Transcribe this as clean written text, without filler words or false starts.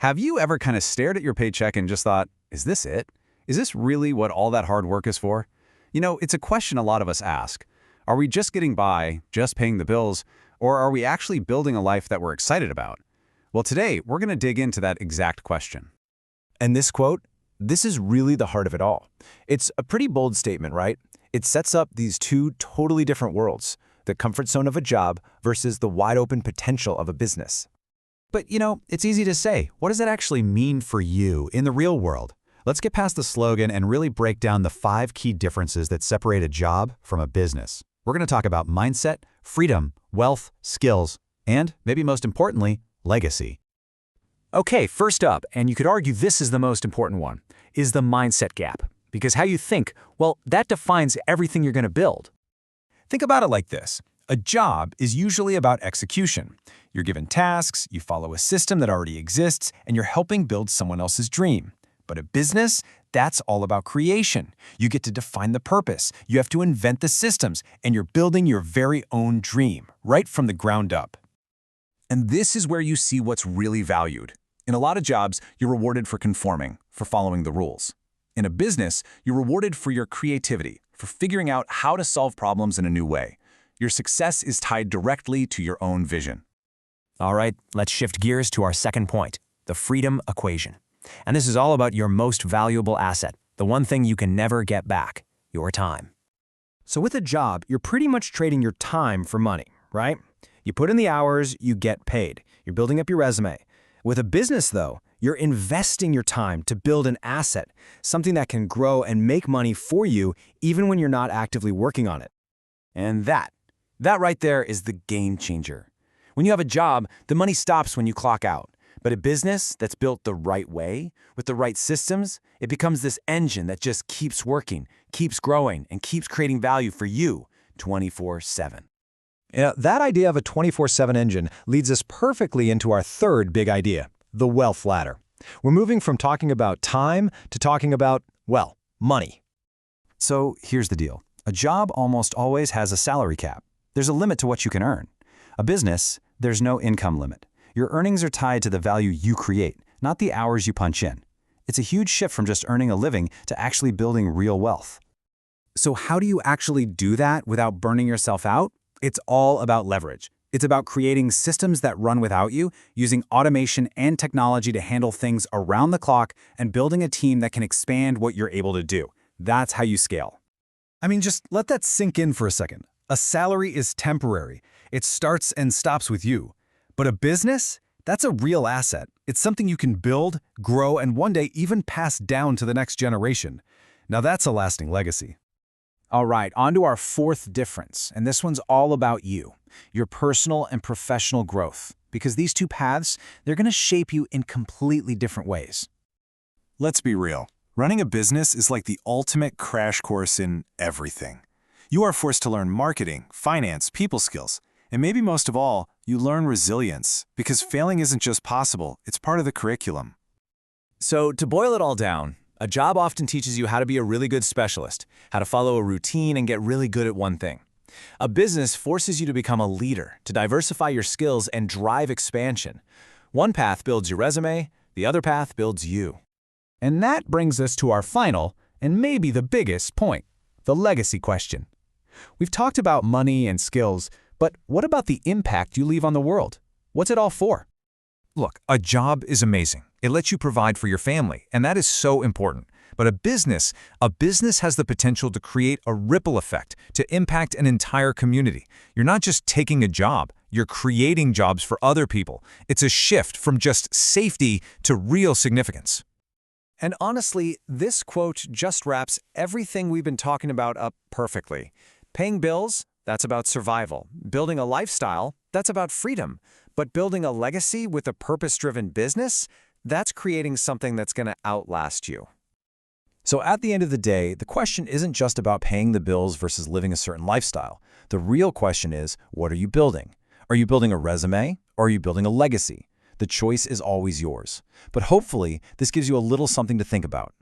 Have you ever kind of stared at your paycheck and just thought, is this it? Is this really what all that hard work is for? It's a question a lot of us ask. Are we just getting by, just paying the bills, or are we actually building a life that we're excited about? Well, today, we're going to dig into that exact question. And this quote, this is really the heart of it all. It's a pretty bold statement, right? It sets up these two totally different worlds, the comfort zone of a job versus the wide open potential of a business. But, it's easy to say. What does that actually mean for you in the real world? Let's get past the slogan and really break down the 5 key differences that separate a job from a business. We're going to talk about mindset, freedom, wealth, skills, and, maybe most importantly, legacy. Okay, first up, and you could argue this is the most important one, is the mindset gap. Because how you think, well, that defines everything you're going to build. Think about it like this. A job is usually about execution. You're given tasks, you follow a system that already exists, and you're helping build someone else's dream. But a business, that's all about creation. You get to define the purpose, you have to invent the systems, and you're building your very own dream, right from the ground up. And this is where you see what's really valued. In a lot of jobs, you're rewarded for conforming, for following the rules. In a business, you're rewarded for your creativity, for figuring out how to solve problems in a new way. Your success is tied directly to your own vision. All right, let's shift gears to our second point, the freedom equation. And this is all about your most valuable asset, the one thing you can never get back, your time. So with a job, you're pretty much trading your time for money, right? You put in the hours, you get paid. You're building up your resume. With a business, though, you're investing your time to build an asset, something that can grow and make money for you even when you're not actively working on it. And that right there is the game changer. When you have a job, the money stops when you clock out. But a business that's built the right way, with the right systems, it becomes this engine that just keeps working, keeps growing, and keeps creating value for you 24/7. That idea of a 24/7 engine leads us perfectly into our third big idea, the wealth ladder. We're moving from talking about time to talking about, well, money. So here's the deal. A job almost always has a salary cap. There's a limit to what you can earn. A business, there's no income limit. Your earnings are tied to the value you create, not the hours you punch in. It's a huge shift from just earning a living to actually building real wealth. So how do you actually do that without burning yourself out? It's all about leverage. It's about creating systems that run without you, using automation and technology to handle things around the clock, and building a team that can expand what you're able to do. That's how you scale. Just let that sink in for a second. A salary is temporary. It starts and stops with you. But a business? That's a real asset. It's something you can build, grow, and one day even pass down to the next generation. Now that's a lasting legacy. All right, on to our fourth difference, and this one's all about you, your personal and professional growth, because these two paths, they're going to shape you in completely different ways. Let's be real. Running a business is like the ultimate crash course in everything. You are forced to learn marketing, finance, people skills, and maybe most of all, you learn resilience, because failing isn't just possible, it's part of the curriculum. So to boil it all down, a job often teaches you how to be a really good specialist, how to follow a routine and get really good at one thing. A business forces you to become a leader, to diversify your skills and drive expansion. One path builds your resume, the other path builds you. And that brings us to our final, and maybe the biggest point, the legacy question. We've talked about money and skills, but what about the impact you leave on the world? What's it all for? Look, a job is amazing. It lets you provide for your family, and that is so important. But a business has the potential to create a ripple effect, to impact an entire community. You're not just taking a job, you're creating jobs for other people. It's a shift from just safety to real significance. And honestly, this quote just wraps everything we've been talking about up perfectly. Paying bills, that's about survival. Building a lifestyle, that's about freedom. But building a legacy with a purpose-driven business, that's creating something that's going to outlast you. So at the end of the day, the question isn't just about paying the bills versus living a certain lifestyle. The real question is, what are you building? Are you building a resume, or are you building a legacy? The choice is always yours. But hopefully, this gives you a little something to think about.